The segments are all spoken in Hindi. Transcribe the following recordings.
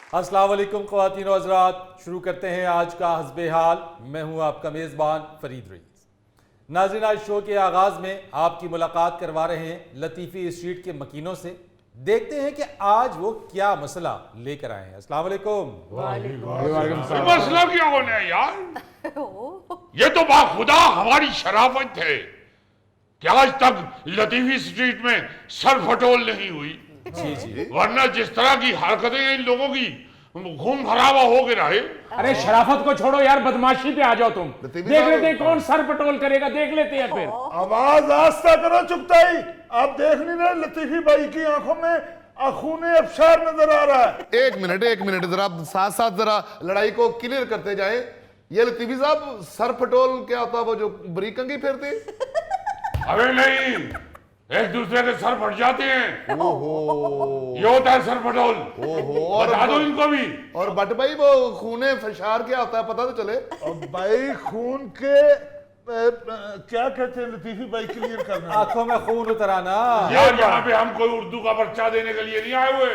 अस्सलाम वालेकुम ख़वातीन और हज़रात, शुरू करते हैं आज का हस्बे हाल। मैं हूं आपका मेज़बान फरीद रईस। नाज़रीन, आज शो के आगाज़ में आपकी मुलाकात करवा रहे हैं लतीफ़ी स्ट्रीट के मकीनों से। देखते हैं कि आज वो क्या मसला लेकर आए हैं। अस्सलाम वालेकुम। मसला क्या होना है यार? ये तो बाखुदा हमारी शराफत है कि आज तक लतीफी स्ट्रीट में सर फटोल नहीं हुई। जी जी, वरना जिस तरह की हरकतें हैं इन लोगों की, खून खराबा हो गया है। अरे शराफत को छोड़ो यार, बदमाशी पे आ जाओ तुम। देख लेते हैं कौन सर पटोल करेगा, देख लेते हैं फिर। आवाज आस्ता करो चुगताई। आप देख नहीं रहे लतीफी भाई की आंखों में खूने अबशार नजर आ रहा है। एक मिनट जरा साथ साथ जरा लड़ाई को क्लियर करते जाएं। ये लतीफी साहब, सर पटोल क्या होता है? वो जो बरीक कंघी फेरते? अरे नहीं, एक दूसरे के सर फट जाते हैं। ओहो, ये होता है सर फटोल। ओहो। बता दो इनको भी। और बट भाई, वो खूने फशार क्या होता है, पता तो चले। और भाई खून के क्या कहते हैं लतीफी भाई, क्लियर करना। आंखों में खून उतर आना। यार यहाँ पे हम कोई उर्दू का पर्चा देने के लिए नहीं आए हुए,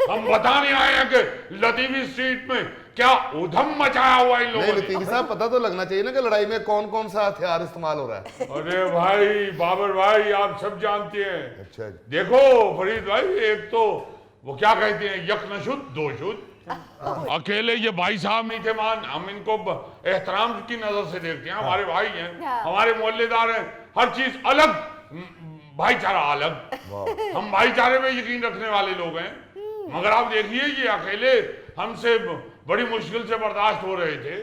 हम बताने आए हैं कि लतीफी स्ट्रीट में क्या उधम मचाया हुआ इन नहीं लोगों ने। लतीफी साहब, पता तो लगना चाहिए ना कि लड़ाई में कौन कौन सा हथियार इस्तेमाल हो रहा है। अरे भाई बाबर भाई, आप सब जानते हैं। अच्छा, देखो फरीद भाई, एक तो वो क्या कहते हैं, यक न शुद्ध दो शुद्ध। अकेले ये भाई साहब नहीं थे मान, हम इनको एहतराम की नजर से देखते हैं। हमारे भाई हैं, हमारे मोहल्लेदार हैं, हर चीज अलग, भाईचारा अलग। हम भाईचारे में यकीन रखने वाले लोग हैं। मगर आप देखिए, ये अकेले हमसे बड़ी मुश्किल से बर्दाश्त हो रहे थे,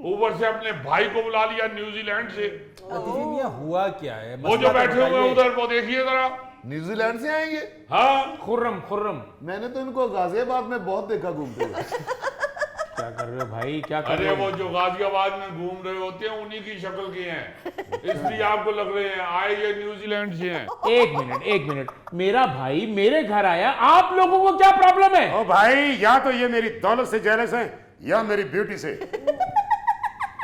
ऊपर से अपने भाई को बुला लिया न्यूजीलैंड से। लतीफ़ी मियां, हुआ क्या है? वो जो मसला तो बैठे हुए बताइए। हैं उधर, वो देखिए जरा। न्यूजीलैंड से आएंगे? हाँ, खुर्रम मैंने तो इनको गाजियाबाद में बहुत देखा घूमते हुए। क्या कर रहे हो भाई, क्या कर अरे रहे हो? वो जो गाजियाबाद में घूम रहे होते हैं उन्हीं की शक्ल के हैं, इसलिए आपको लग रहे हैं आए ये न्यूजीलैंड से हैं। एक मिनट, मेरा भाई मेरे घर आया, आप लोगों को क्या प्रॉब्लम है? ओ भाई, या तो ये मेरी दौलत से जेलस है या मेरी ब्यूटी से।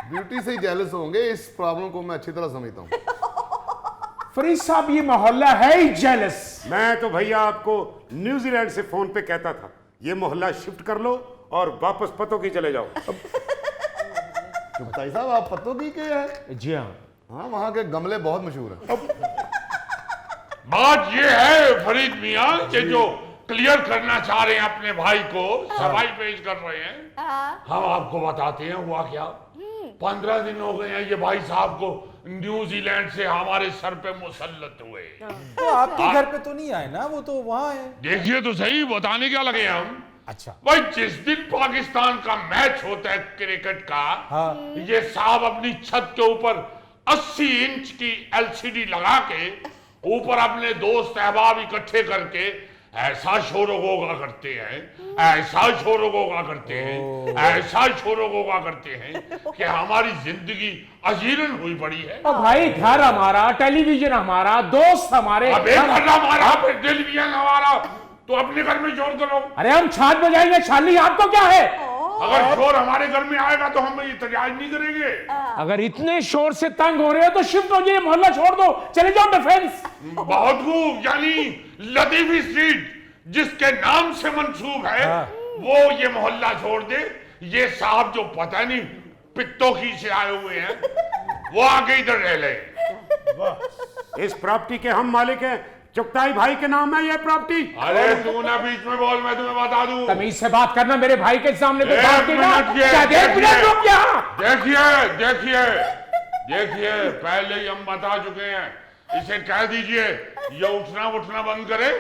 ब्यूटी से ही जेलस होंगे, इस प्रॉब्लम को मैं अच्छी तरह समझता हूँ। फरीद साहब, ये मोहल्ला है ही जेलस। मैं तो भैया आपको न्यूजीलैंड से फोन पे कहता था, ये मोहल्ला शिफ्ट कर लो और वापस पतों की चले जाओ। तो भाई साहब, आप पत्तों की के हैं? जी हाँ। हाँ, वहाँ के गमले बहुत मशहूर हैं। बात ये है फरीद मियाँ कि जो क्लियर करना चाह रहे हैं अपने भाई को, सफाई पेश कर रहे हैं। हम आपको बताते हैं हुआ क्या। 15 दिन हो गए हैं ये भाई साहब को न्यूजीलैंड से हमारे सर पे मुसल्लत हुए। तो आपके घर पे तो नहीं आए ना, वो तो वहां है। देखिए तो सही, बताने क्या लगे हम। अच्छा, भाई जिस दिन पाकिस्तान का मैच होता है क्रिकेट का, हाँ। ये साहब अपनी छत के ऊपर 80 इंच की LCD लगा के ऊपर अपने दोस्त अहबाब इकट्ठे करके ऐसा शोरगोगा करते हैं, ऐसा शोरगोगा करते हैं, ऐसा शोरगोगा करते हैं कि हमारी जिंदगी अजीरन हुई पड़ी है। अब भाई, घर हमारा, टेलीविजन हमारा, दोस्त हमारे। अब एक घर हमारा, फिर टेलीविजन हमारा, तो अपने घर में शोर करो। अरे हम छात बजाएंगे, छाली आपको क्या है? अगर शोर हमारे घर में आएगा तो हम इतजाज नहीं करेंगे। अगर इतने शोर से तंग हो रहे हो तो शिफ्ट हो जाइए, मोहल्ला छोड़ दो, चले जाओ डिफेंस। बहुत खूब, यानी लतीफी स्ट्रीट जिसके नाम से मंसूब है, वो ये मोहल्ला छोड़ दे। ये साहब जो पता नहीं पित्तों की से आए हुए हैं, वो आके इधर रह ले। इस प्रॉपर्टी के हम मालिक हैं, चुगताई भाई के नाम है ये प्रॉपर्टी। अरे तू ना बीच में बोल, मैं तुम्हें बता दूं। तमीज से बात करना, मेरे भाई के सामने कोई एक बात की ना। मिनट ये, क्या देख देखिए। मिनट रुक यहाँ। देखिए देखिए देखिए, पहले ही हम बता चुके हैं, इसे कह दीजिए ये उठना उठना बंद करे,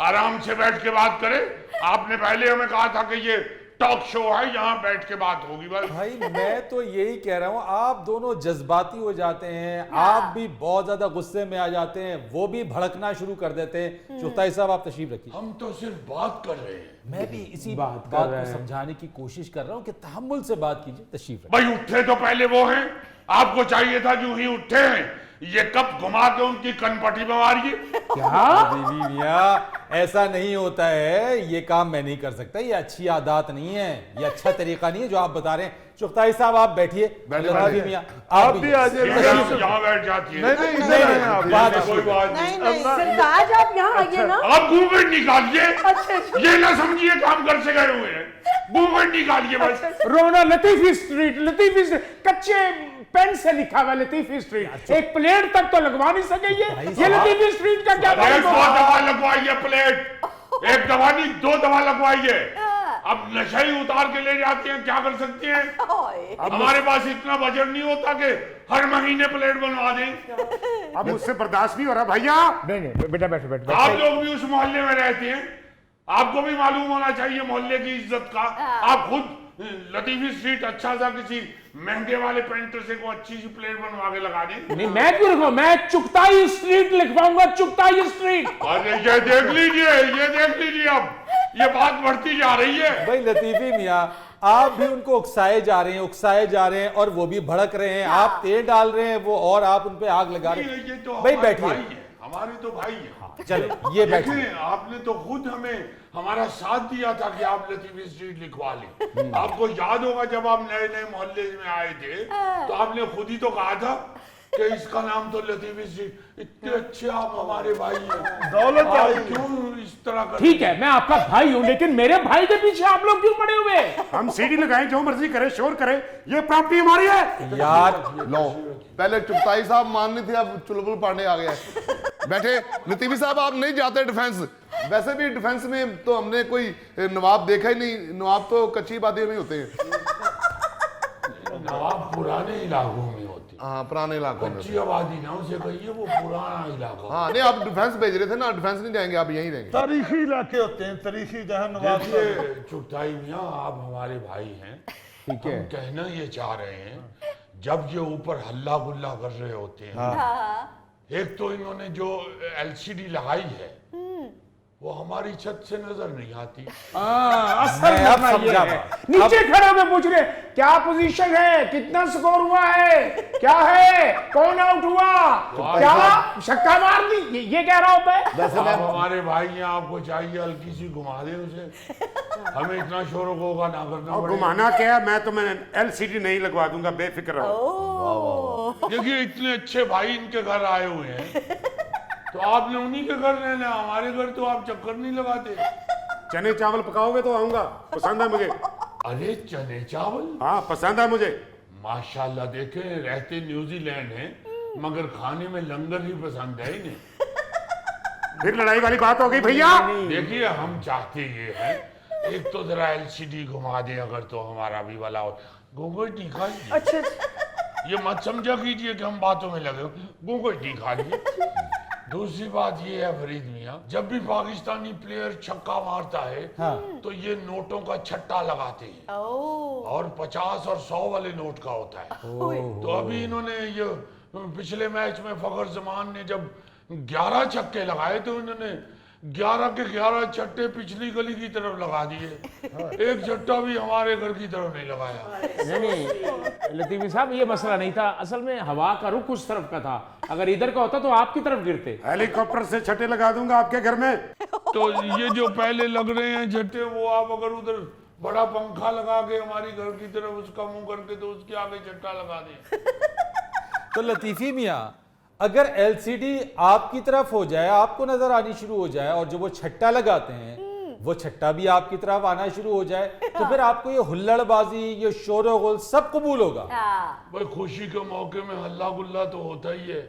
आराम से बैठ के बात करे। आपने पहले हमें कहा था कि ये टॉक शो है, यहाँ बैठ के बात होगी बस। भाई मैं तो यही कह रहा हूँ, आप दोनों जज्बाती हो जाते हैं, आप भी बहुत ज्यादा गुस्से में आ जाते हैं, वो भी भड़कना शुरू कर देते हैं। चुगताई साहब, आप तशरीफ रखिए। हम तो सिर्फ बात कर रहे हैं। मैं भी इसी बात बात कर रहे को हैं। समझाने की कोशिश कर रहा हूँ कि तहम्मुल से बात कीजिए। तशरीफ रखिए। भाई उठे तो पहले वो हैं, आपको चाहिए था जो ही उठे हैं ये कप घुमा के उनकी कनपटी में मारिए। क्या? बीवी मियाँ, ऐसा नहीं होता है, ये काम मैं नहीं कर सकता, ये अच्छी आदत नहीं है, ये अच्छा तरीका नहीं है जो आप बता रहे हैं। चुगताई साहब आप बैठिए। लतीफी मियां आप भी आ जाइए। यहाँ बैठ जाती है। नहीं इधर आए आप। कोई बात नहीं नहीं। नहीं सरताज आप यहाँ आइए ना। आप घूंघट निकालिए, अच्छा। ये ना समझिए काम घर से गए हुए हैं। घूंघट निकालिए बस। रोना लतीफी स्ट्रीट, लतीफी स्ट्रीट, कच्चे पेन से लिखा हुआ लतीफी स्ट्रीट, एक प्लेट तक तो लगवा नहीं सके ये लतीफी स्ट्रीट का क्या एक दो दवा लगवाइए प्लेट, एक दवा नहीं 2 दवा लगवाइए। अब नशा ही उतार के ले जाते हैं, क्या कर सकते हैं। हमारे पास इतना बजट नहीं होता कि हर महीने प्लेट बनवा दें। अब मुझसे बर्दाश्त नहीं हो रहा भैया। नहीं बेटा बैठो बैठो। आप लोग भी उस मोहल्ले में रहते हैं, आपको भी मालूम होना चाहिए मोहल्ले की इज्जत का। आप खुद लतीफी स्ट्रीट अच्छा सा किसी महंगे वाले पेंटर से को अच्छी सी प्लेट बनवा के लगा दें। नहीं मैं क्यों लिखवाऊं, मैं चुगताई स्ट्रीट लिखवाऊंगा, चुगताई स्ट्रीट। अरे ये देख लीजिए अब ये बात बढ़ती जा रही है। भाई लतीफी मियां आप भी उनको उकसाए जा रहे हैं और वो भी भड़क रहे हैं। आप तेल डाल रहे हैं वो और आप उन पे आग लगा रहे हैं। ये तो भाई हमारे बैठिए। भाई हैं, हमारे तो भाई हैं। चलो ये बैठिए। देखिए, आपने तो खुद हमें हमारा साथ दिया था कि आप लतीफी स्ट्रीट लिखवा लें। आपको याद होगा जब आप नए नए मोहल्ले में आए थे तो आपने खुद ही तो कहा था कि इसका नाम तो लतीफी स्ट्रीट। इतने अच्छे आप हमारे भाई हैं, दौलत आप आई। क्यों इस तरह कर। ठीक है मैं आपका भाई हूं, लेकिन मेरे भाई के पीछे आप लोग क्यों पड़े हुए? हम सीढ़ी लगाएं, जो मर्जी करे, शोर करे, ये प्रॉपर्टी हमारी है। यार लो पहले चुगताई साहब माननी थी, अब चुलबुल पांडे आ गया है। बैठे लतीफी साहब, आप नहीं जाते डिफेंस। वैसे भी डिफेंस में तो हमने कोई नवाब देखा ही नहीं, नवाब तो कच्ची बातें में होते हैं। नवाब पुराने इलाकों में होते हैं, हाँ पुराने इलाकों में। कच्ची आबादी ना उसे कहिए, वो पुराना इलाका। हाँ नहीं आप डिफेंस भेज रहे थे ना, डिफेंस नहीं जाएंगे, आप यहीं रहेंगे। तारीखी इलाके होते हैं, तारीखी जहाँ नवाब देखिए चुगताई मियां, आप हमारे भाई हैं। ठीक है। हम कहना ये चाह रहे हैं, जब ये ऊपर हल्ला गुल्ला कर रहे होते हैं, एक तो इन्होंने जो LCD लगाई है वो हमारी छत से नजर नहीं आती। असल मैं अब मसला ये समझा। है। नीचे खड़े होकर पूछ रहे क्या पोजीशन है, कितना स्कोर हुआ है, क्या है, कौन आउट हुआ, क्या छक्का मार दी, ये कह रहा होता है। आप हमारे भाई हैं, आपको चाहिए हल्की सी घुमा दें उसे, हमें इतना शोर होगा ना करना और पड़ेगा। घुमाना क्या है, मैं तो LCD नहीं लगवा दूंगा, बेफिक्र रहो। देखिए इतने अच्छे भाई इनके घर आए हुए हैं, तो आपने उन्हीं के घर रहना, हमारे घर तो आप चक्कर नहीं लगाते। चने चावल पकाओगे तो आऊंगा, पसंद है मुझे। अरे चने चावल, हाँ पसंद है मुझे। माशाल्लाह। देखे रहते न्यूजीलैंड हैं मगर खाने में लंगर ही पसंद है इन्हें। फिर लड़ाई वाली बात हो गई भैया। देखिए हम चाहते ये हैं, एक तो जरा LCD घुमा दें अगर तो हमारा भी वाला हो। घूंघट निकालिए। अच्छा ये मत समझा कीजिए कि हम बातों में लगे हो, घूंघट निकालिए। दूसरी बात ये है फरीद मियां, जब भी पाकिस्तानी प्लेयर छक्का मारता है तो ये नोटों का छट्टा लगाते हैं और 50 और 100 वाले नोट का होता है। तो अभी इन्होंने ये पिछले मैच में फखर जमान ने जब 11 छक्के लगाए तो इन्होंने 11 के 11 छट्टे पिछली गली की तरफ लगा दिए, एक छट्टा भी हमारे घर की तरफ नहीं लगाया। नहीं लतीफी साहब ये मसला नहीं था, असल में हवा का रुख उस तरफ का था, अगर इधर का होता तो आपकी तरफ गिरते। हेलीकॉप्टर से छठे लगा दूंगा आपके घर में। तो ये जो पहले लग रहे हैं छट्टे, वो आप अगर उधर बड़ा पंखा लगा के हमारी घर की तरफ उसका मुंह करके तो उसके आगे छट्टा लगा दें। तो लतीफी मियां अगर LCD आपकी तरफ हो जाए, आपको नजर आनी शुरू हो जाए, और जो वो छट्टा लगाते हैं वो छट्टा भी आपकी तरफ आना शुरू हो जाए, तो फिर आपको ये हुल्लड़बाजी, ये शोर गुल सब कबूल होगा। भाई खुशी के मौके में हल्ला गुल्ला तो होता ही है।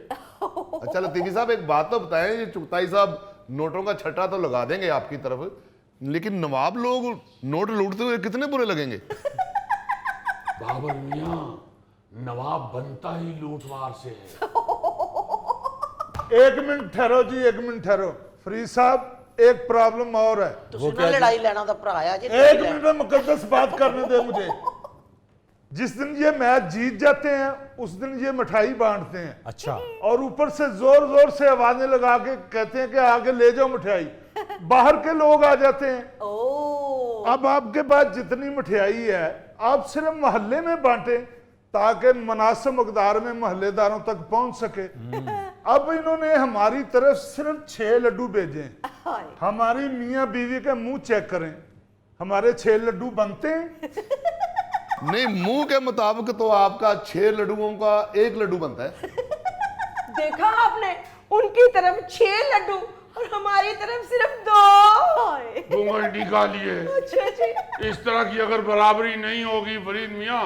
अच्छा लतीफी साहब एक बात तो बताएं, ये चुगताई साहब नोटों का छट्टा तो लगा देंगे आपकी तरफ, लेकिन नवाब लोग नोट लूटते हुए कितने बुरे लगेंगे। बाबर मियां, नवाब बनता ही लूटमार से है। एक मिनट ठहरो जी, एक मिनट ठहरो। फरीद साहब एक प्रॉब्लम और है। ਤੁਸੀਂ ਨਾ ਲੜਾਈ ਲੈਣਾ ਦਾ ਭਰਾ ਆ ਜੀ। एक मिनट में मुकद्दस बात करने दे मुझे। जिस दिन ये मैच जीत जाते हैं उस दिन ये मिठाई बांटते हैं। अच्छा। और ऊपर से जोर जोर से आवाजें लगा के कहते हैं कि आगे ले जाओ मिठाई। बाहर के लोग आ जाते हैं। अब आपके पास जितनी मिठाई है आप सिर्फ मोहल्ले में बांटे ताकि मुनासिब मकदार में मोहल्लेदारों तक पहुंच सके। अब इन्होंने हमारी तरफ सिर्फ 6 लड्डू भेजे। हमारी मियाँ बीवी के मुंह चेक करें, हमारे 6 लड्डू बनते हैं। नहीं, मुंह के मुताबिक तो आपका 6 लड्डुओं का 1 लड्डू बनता है। देखा आपने, उनकी तरफ 6 लड्डू और हमारी तरफ सिर्फ 2। घूंघट निकालिए। अच्छा जी। इस तरह की अगर बराबरी नहीं होगी फरीद मियाँ,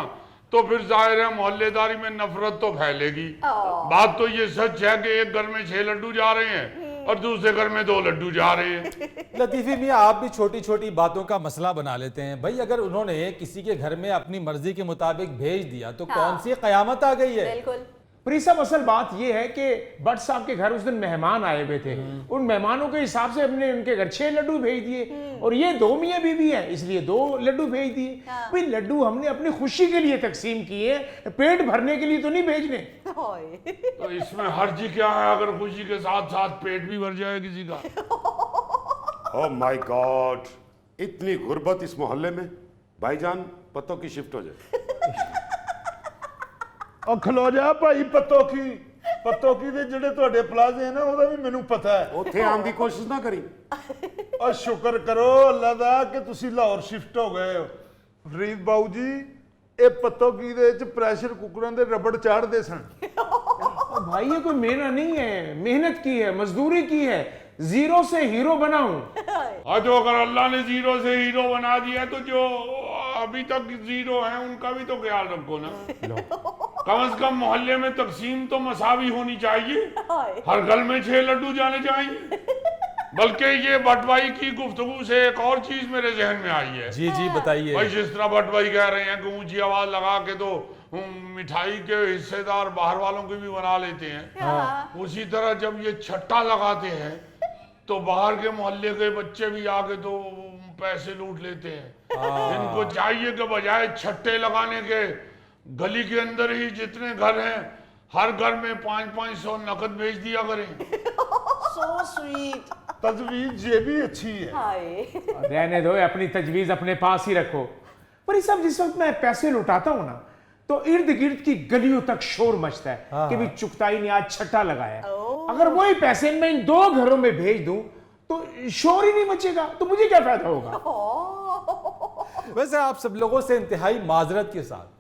तो फिर जाहिर है मोहल्लेदारी में नफरत तो फैलेगी। बात तो ये सच है कि एक घर में 6 लड्डू जा रहे हैं और दूसरे घर में 2 लड्डू जा रहे हैं। लतीफी मियाँ, आप भी छोटी छोटी बातों का मसला बना लेते हैं। भाई अगर उन्होंने किसी के घर में अपनी मर्जी के मुताबिक भेज दिया तो कौन सी कयामत आ गई है? बिल्कुल। प्री साहब, असल बात यह है कि भट्ट साहब के घर उस दिन मेहमान आए हुए थे। उन मेहमानों के हिसाब से हमने उनके घर 6 लड्डू भेज दिए और ये 2 मियाँ बीवी हैं, इसलिए 2 लड्डू भेज दिए। भाई लड्डू हमने अपनी खुशी के लिए तकसीम किए, पेट भरने के लिए तो नहीं भेजने। तो इसमें हर्ज क्या है अगर खुशी के साथ साथ पेट भी भर जाए किसी का? ओह माय गॉड, इतनी गुर्बत इस मोहल्ले में। भाईजान, पत्तों की शिफ्ट हो जाए। और खलो जा भाई, पत्तों की ਦੇ ਜਿਹੜੇ ਤੁਹਾਡੇ ਪਲਾਜ਼ੇ ਨੇ ਉਹਦਾ ਵੀ ਮੈਨੂੰ ਪਤਾ ਹੈ। ਉੱਥੇ ਆਉਣ ਦੀ ਕੋਸ਼ਿਸ਼ ਨਾ ਕਰੀ। और शुक्र करो अल्लाह दा कि तुसी लाहौर शिफ्ट हो गए हो। फरीद बाऊ जी, ये पत्तों की दे च प्रेशर कुकरां दे रबड़ चाढ़दे सन। भाई ये कोई मेहनत नहीं है, मेहनत की है, मजदूरी की है, जीरो से हीरो बना हूं। हाँ, तो अगर अल्लाह ने जीरो से हीरो बना दिया तो जो अभी तक जीरो हैं उनका भी तो ख्याल रखो ना। कम से कम मोहल्ले में तकसीम तो मसावी होनी चाहिए। हर घर में 6 लड्डू जाने चाहिए। बल्कि ये भट्टभाई की गुफ्तगू से एक और चीज मेरे जहन में आई है। जी जी बताइए। भाई जिस तरह भट्टभाई कह रहे हैं कि ऊंची आवाज लगा के तो मिठाई के हिस्सेदार बाहर वालों की भी बना लेते हैं, उसी तरह जब ये छट्टा लगाते हैं तो बाहर के मोहल्ले के बच्चे भी आके तो पैसे लूट लेते हैं। इनको चाहिए कि बजाय छट्टे लगाने के गली के अंदर ही जितने घर हैं हर घर में 500-500 नकद भेज दिया करें। So sweet. तजवीज ये भी अच्छी है। रहने दो, अपनी तजवीज अपने पास ही रखो। पर इस सब जिस वक्त मैं पैसे लुटाता हूं ना, तो इर्द गिर्द की गलियों तक शोर मचता है कि भी चुगताई ने आज छट्टा लगाया। अगर वही पैसे मैं इन 2 घरों में भेज दूं तो शोर ही नहीं मचेगा, तो मुझे क्या फायदा होगा? वैसे आप सब लोगों से इंतहाई माजरत के साथ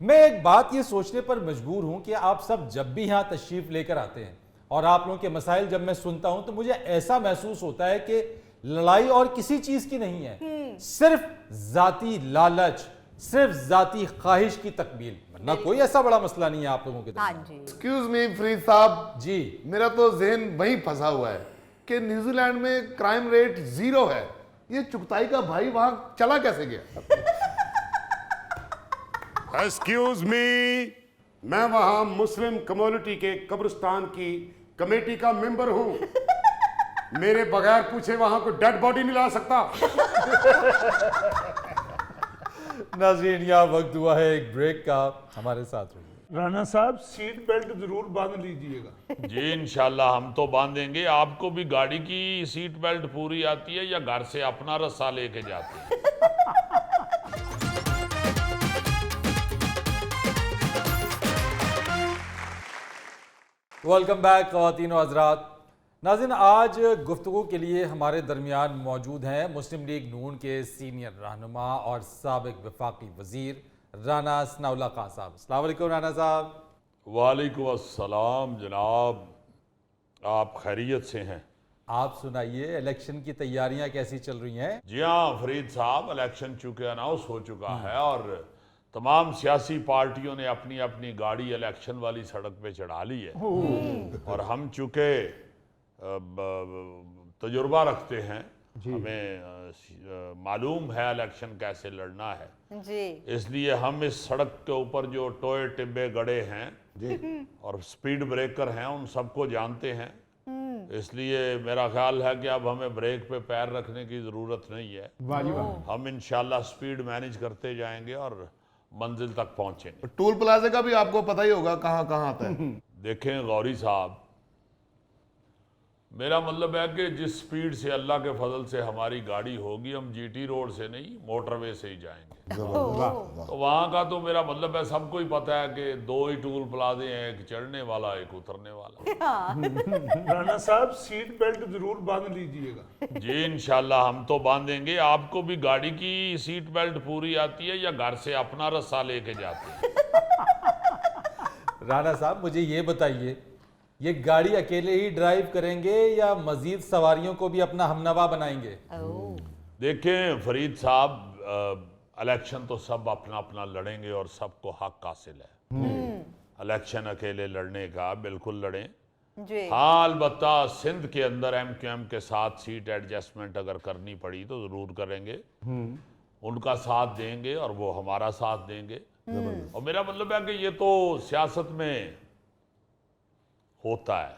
मैं एक बात ये सोचने पर मजबूर हूं कि आप सब जब भी यहां तशरीफ लेकर आते हैं और आप लोगों के मसाइल जब मैं सुनता हूं तो मुझे ऐसा महसूस होता है कि लड़ाई और किसी चीज की नहीं है, सिर्फ जाती लालच, सिर्फ जाती ख्वाहिश की तकमील, वरना कोई ऐसा बड़ा मसला नहीं है आप लोगों के दरमियान। एक्सक्यूज मी फरीद साहब जी, मेरा तो जहन वहीं फंसा हुआ है कि न्यूजीलैंड में क्राइम रेट 0 है। ये चुगताई का भाई वहां चला कैसे गया? एक्सक्यूज मी, मैं वहां मुस्लिम कम्युनिटी के कब्रिस्तान की कमेटी का मेंबर हूं। मेरे बगैर पूछे वहां कोई डेड बॉडी नहीं ला सकता। नाज़रीन, यहाँ वक्त हुआ है एक ब्रेक का, हमारे साथ रहिए। राणा साहब, सीट बेल्ट जरूर बांध लीजिएगा। जी इंशाल्लाह हम तो बांधेंगे। आपको भी गाड़ी की सीट बेल्ट पूरी आती है या घर से अपना रस्सा लेके जाते हैं? वेलकम बैक ख़वातीन और हज़रात। नाज़रीन, आज गुफ्तगू के लिए हमारे दरमियान मौजूद हैं मुस्लिम लीग नून के सीनियर रहनुमा और साबिक वफाकी वज़ीर राना सनाउल्लाह खान साहब। अस्सलाम वालेकुम राना साहब। वालेकुम अस्सलाम जनाब, आप खैरियत से हैं? आप सुनाइए, इलेक्शन की तैयारियां कैसी चल रही हैं? जी हाँ फरीद साहब, इलेक्शन चूँकि अनाउंस हो चुका है और तमाम सियासी पार्टियों ने अपनी अपनी गाड़ी इलेक्शन वाली सड़क पे चढ़ा ली है और हम चूँकि तजुर्बा रखते हैं, हमें मालूम है इलेक्शन कैसे लड़ना है जी, इसलिए हम इस सड़क के ऊपर जो टोए टिब्बे गड़े हैं और स्पीड ब्रेकर हैं उन सबको जानते हैं। इसलिए मेरा ख्याल है कि अब हमें ब्रेक पे पैर रखने की ज़रूरत नहीं है। हम इंशाल्लाह स्पीड मैनेज करते जाएंगे और मंजिल तक पहुंचेंगे। टूल प्लाजा का भी आपको पता ही होगा कहाँ कहाँ आता है। देखें गौरी साहब, मेरा मतलब है कि जिस स्पीड से अल्लाह के फजल से हमारी गाड़ी होगी, हम जीटी रोड से नहीं मोटरवे से ही जाएंगे। तो वहाँ का तो मेरा मतलब है सबको ही पता है कि 2 ही टूल प्लाजे हैं, एक चढ़ने वाला एक उतरने वाला। राणा साहब सीट बेल्ट जरूर बांध लीजिएगा। जी इंशाल्लाह हम तो बांधेंगे। आपको भी गाड़ी की सीट बेल्ट पूरी आती है या घर से अपना रस्सा लेके जाते हैं? राणा साहब मुझे ये बताइए, ये गाड़ी अकेले ही ड्राइव करेंगे या मजीद सवारियों को भी अपना हमनवा बनाएंगे? देखें फरीद साहब, इलेक्शन तो सब अपना अपना लड़ेंगे और सबको हक हासिल है। इलेक्शन अकेले लड़ने का बिल्कुल लड़ें। जी हाँ अलबत्ता सिंध के अंदर MQM के साथ सीट एडजस्टमेंट अगर करनी पड़ी तो जरूर करेंगे, उनका साथ देंगे और वो हमारा साथ देंगे। और मेरा मतलब है कि ये तो सियासत में होता है,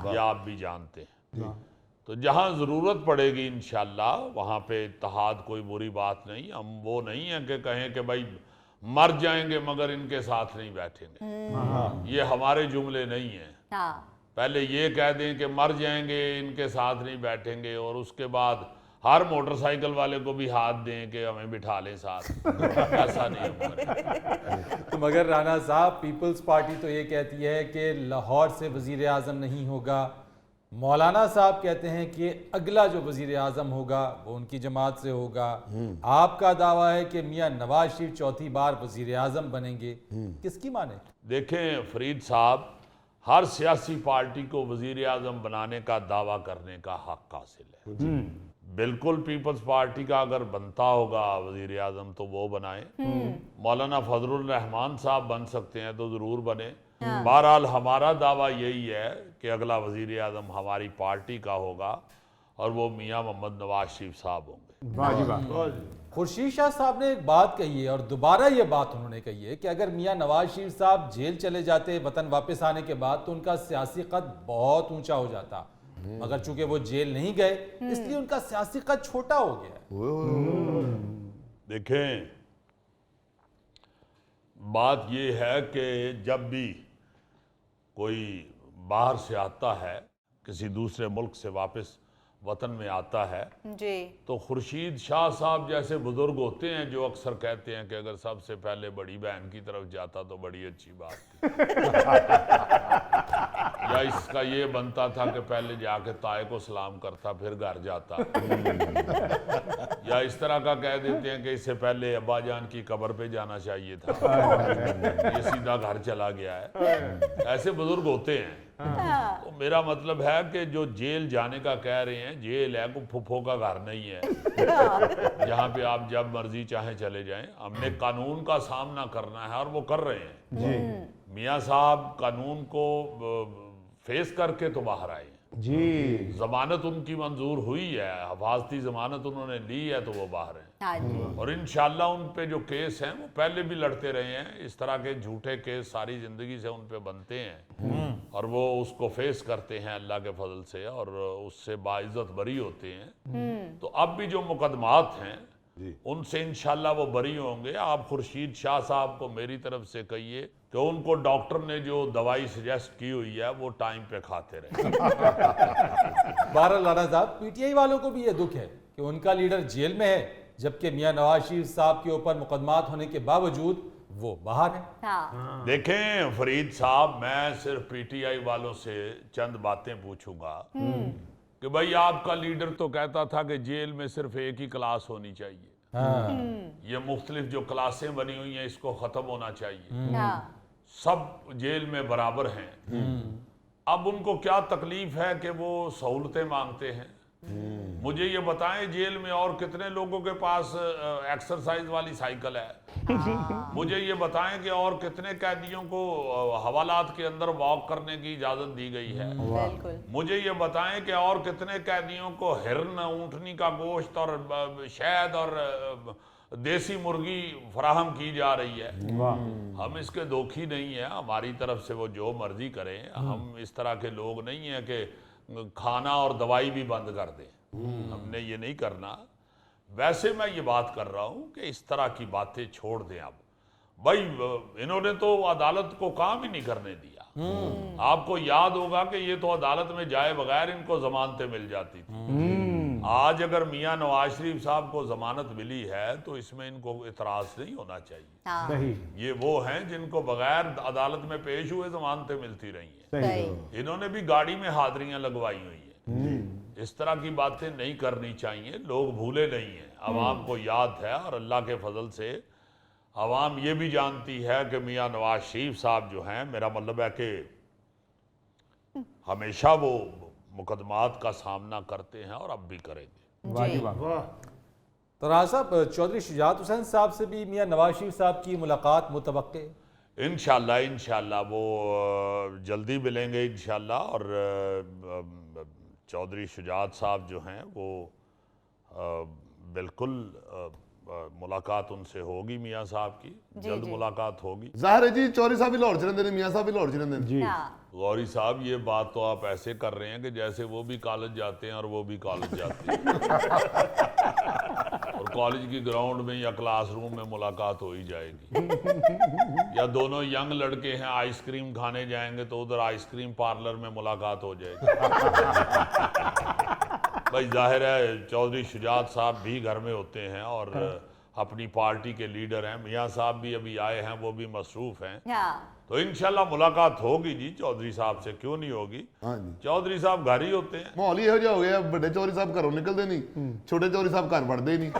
ये आप भी जानते हैं। तो जहां जरूरत पड़ेगी इंशाल्लाह वहां पे इत्तेहाद कोई बुरी बात नहीं। हम वो नहीं है कि कहें कि भाई मर जाएंगे मगर इनके साथ नहीं बैठेंगे, ये हमारे जुमले नहीं है। हाँ पहले ये कह दें कि मर जाएंगे इनके साथ नहीं बैठेंगे और उसके बाद हर मोटरसाइकिल वाले को भी हाथ दें कि हमें बिठा लें साथ, ऐसा नहीं हमारे। तो मगर राणा साहब, पीपल्स पार्टी तो ये कहती है कि लाहौर से वजीर आज़म नहीं होगा। मौलाना साहब कहते हैं कि अगला जो वजीर आज़म होगा वो उनकी जमात से होगा। आपका दावा है कि मियां नवाज शरीफ चौथी बार वजीर आज़म बनेंगे। किसकी माने? देखें फरीद साहब, हर सियासी पार्टी को वजीर आज़म बनाने का दावा करने का हक हासिल है। बिल्कुल पीपल्स पार्टी का अगर बनता होगा वजीर आज़म तो वो बनाए। मौलाना फजलुर रहमान साहब बन सकते हैं तो ज़रूर बने। बहरहाल हमारा दावा यही है कि अगला वजीर आज़म हमारी पार्टी का होगा और वो मियां मोहम्मद नवाज शरीफ साहब होंगे। वाह जी वाह। खुर्शीद शाह साहब ने एक बात कही है और दोबारा ये बात उन्होंने कही है कि अगर मियां नवाज शरीफ साहब जेल चले जाते वतन वापस आने के बाद तो उनका सियासी कद बहुत ऊंचा हो जाता, मगर चूंकि वो जेल नहीं गए इसलिए उनका सियासी कद छोटा हो गया। देखें बात ये है कि जब भी कोई बाहर से आता है, किसी दूसरे मुल्क से वापस वतन में आता है, जी तो खुर्शीद शाह साहब जैसे बुजुर्ग होते हैं जो अक्सर कहते हैं कि अगर सबसे पहले बड़ी बहन की तरफ जाता तो बड़ी अच्छी बात थी। या इसका ये बनता था कि पहले जाके ताए को सलाम करता फिर घर जाता। या इस तरह का कह देते हैं कि इससे पहले अब्बा जान की कब्र पे जाना चाहिए था, ये सीधा घर चला गया है। ऐसे बुजुर्ग होते हैं। तो मेरा मतलब है कि जो जेल जाने का कह रहे हैं, जेल है कोई फुफ्फो का घर नहीं है जहाँ पे आप जब मर्जी चाहे चले जाएं। हमने कानून का सामना करना है और वो कर रहे हैं। मियाँ साहब कानून को फेस करके तो बाहर आए जी। जमानत उनकी मंजूर हुई है, हिफाजती जमानत उन्होंने ली है तो वो बाहर है। हाँ जी और इंशाल्लाह उन पे जो केस हैं वो पहले भी लड़ते रहे हैं। इस तरह के झूठे केस सारी जिंदगी से उन पे बनते हैं और वो उसको फेस करते हैं अल्लाह के फजल से और उससे बाइज्जत बरी होते हैं। तो अब भी जो मुकदमात हैं उनसे इंशाल्लाह वो बरी होंगे। आप खुर्शीद शाह साहब को मेरी तरफ से कहिए कि उनको डॉक्टर ने जो दवाई सजेस्ट की हुई है वो टाइम पे खाते रहे। बहरहाल राणा साहब, PTI वालों को भी ये दुख है कि उनका लीडर जेल में है जबकि मियां नवाज शरीफ साहब के ऊपर मुकदमात होने के बावजूद वो बाहर है। हाँ देखें फरीद साहब, मैं सिर्फ PTI वालों से चंद बातें पूछूंगा कि भाई आपका लीडर तो कहता था कि जेल में सिर्फ एक ही क्लास होनी चाहिए। ये मुख्तलिफ जो क्लासें बनी हुई हैं इसको खत्म होना चाहिए। हाँ सब जेल में बराबर हैं। अब उनको क्या तकलीफ है कि वो सहूलतें मांगते हैं? मुझे ये बताएं जेल में और कितने लोगों के पास एक्सरसाइज वाली साइकिल है? मुझे ये बताएं कि और कितने कैदियों को हवालात के अंदर वॉक करने की इजाजत दी गई है? बिल्कुल। मुझे ये बताएं कि और कितने कैदियों को हिरन, ऊँटनी का गोश्त और शहद और देसी मुर्गी फराहम की जा रही है? हम इसके दोखी नहीं है, हमारी तरफ से वो जो मर्जी करें। हम इस तरह के लोग नहीं है कि खाना और दवाई भी बंद कर दें, हमने ये नहीं करना। वैसे मैं ये बात कर रहा हूं कि इस तरह की बातें छोड़ दें। अब भाई इन्होंने तो अदालत को काम ही नहीं करने दिया। आपको याद होगा कि ये तो अदालत में जाए बगैर इनको जमानतें मिल जाती थी। आज अगर मियां नवाज शरीफ साहब को जमानत मिली है तो इसमें इनको इतराज नहीं होना चाहिए। सही। ये वो हैं जिनको बगैर अदालत में पेश हुए जमानतें मिलती रही हैं। सही। इन्होंने भी गाड़ी में हाजिरियां लगवाई हुई हैं। इस तरह की बातें नहीं करनी चाहिए। लोग भूले नहीं हैं, अवाम को याद है, और अल्लाह के फजल से अवाम ये भी जानती है कि मियां नवाज शरीफ साहब जो हैं, मेरा मतलब है कि हमेशा वो मुकदमात का सामना करते हैं और अब भी करेंगे। वाह जी वाह। वाह। तो राणा साहब, चौधरी शुजात हुसैन साहब से भी मियां नवाज शरीफ साहब की मुलाकात मुतवक्के? इंशाल्लाह वो जल्दी मिलेंगे इंशाल्लाह। और चौधरी शुजात साहब जो हैं वो बिल्कुल मुलाकात उनसे होगी, मियाँ साहब की जल्द मुलाकात होगी। जाहिर है जी, चौधरी साहब भी लाहौर च रहिंदे ने, मियाँ साहब भी लाहौर च रहिंदे ने। जी। गौरी साहब, ये बात तो आप ऐसे कर रहे हैं कि जैसे वो भी कॉलेज जाते हैं और वो भी कॉलेज जाते हैं और कॉलेज की ग्राउंड में या क्लासरूम में मुलाकात हो ही जाएगी। या दोनों यंग लड़के हैं, आइसक्रीम खाने जाएंगे तो उधर आइसक्रीम पार्लर में मुलाकात हो जाएगी। भाई जाहिर है चौधरी शुजात साहब भी घर में होते हैं और अपनी पार्टी के लीडर हैं। मियाँ साहब भी अभी आए हैं, वो भी मसरूफ हैं। तो इंशाल्लाह मुलाकात होगी जी चौधरी साहब से, क्यों नहीं होगी। हाँ जी, चौधरी साहब घर ही होते हैं। माहौल ही हो गया, बड़े चौधरी साहब घरों निकलते नहीं, छोटे चौधरी साहब घर बढ़ते ही नहीं।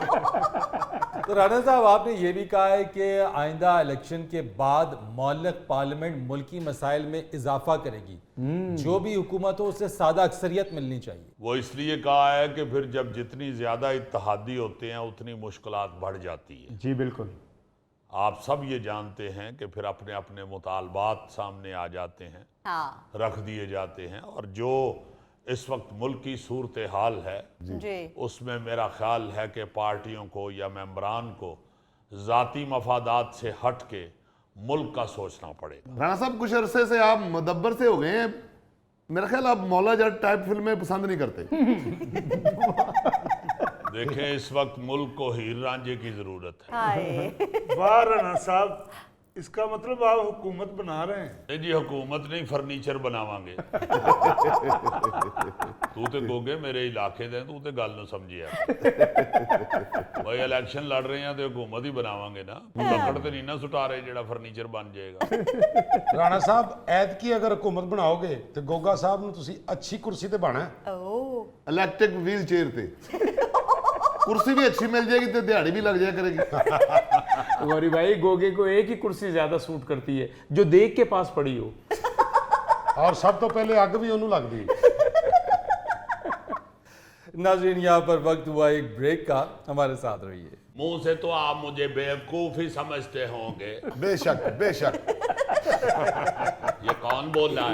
तो राणा साहब, आपने ये भी कहा है कि आइंदा इलेक्शन के बाद मौलिक पार्लियामेंट मुल्की मसाइल में इजाफा करेगी, जो भी हुकूमत हो उससे सादा अक्सरियत मिलनी चाहिए। वो इसलिए कहा है कि फिर जब जितनी ज्यादा इत्तेहादी होते हैं उतनी मुश्किलात बढ़ जाती है। जी बिल्कुल। आप सब ये जानते हैं कि फिर अपने अपने मुतालबात सामने आ जाते हैं, रख दिए जाते हैं। और जो इस वक्त मुल्क की सूरत हाल है उसमें मेरा ख्याल है कि पार्टियों को या मेंबरान को ज़ाती मफादात से हट के मुल्क का सोचना पड़ेगा। राणा साहब, कुछ अरसे से आप मुदब्बर से हो गए हैं, मेरा ख्याल आप मौला जट टाइप फिल्में पसंद नहीं करते। देखें, इस वक्त मुल्क को हीर रांझे की जरूरत है। वाह राणा साहब, इसका मतलब आप हुकूमत बना रहे हैं? नहीं जी, हुकूमत नहीं, फर्नीचर बनावांगे। तू तो कहोगे मेरे इलाके दे, तू तो गल न समझिया। भाई इलेक्शन लड़ रहे हैं तो हुकूमत ही बनावांगे ना, लकड़ तो नहीं ना सुटा रहे जेड़ा फर्नीचर बन जाएगा। राणा साहब, ऐत की अगर हुकूमत बनाओगे तो गोगा साहब ਨੂੰ ਤੁਸੀਂ अच्छी कुर्सी ਤੇ ਬਾਣਾ। इलेक्ट्रिक व्हील चेयर पे कुर्सी भी अच्छी मिल जाएगी तो दिहाड़ी भी लग जाया करेगी। गौरी भाई, गोगे को एक ही कुर्सी ज्यादा सूट करती है, जो देख के पास पड़ी हो। और सब तो पहले अग भी ਉਹਨੂੰ ਲੱਗਦੀ। नाज़रीन, यहाँ पर वक्त हुआ एक ब्रेक का, हमारे साथ रहिए। मुंह से तो आप मुझे बेवकूफ ही समझते होंगे। बेशक बेशक। ये कौन बोल रहा है?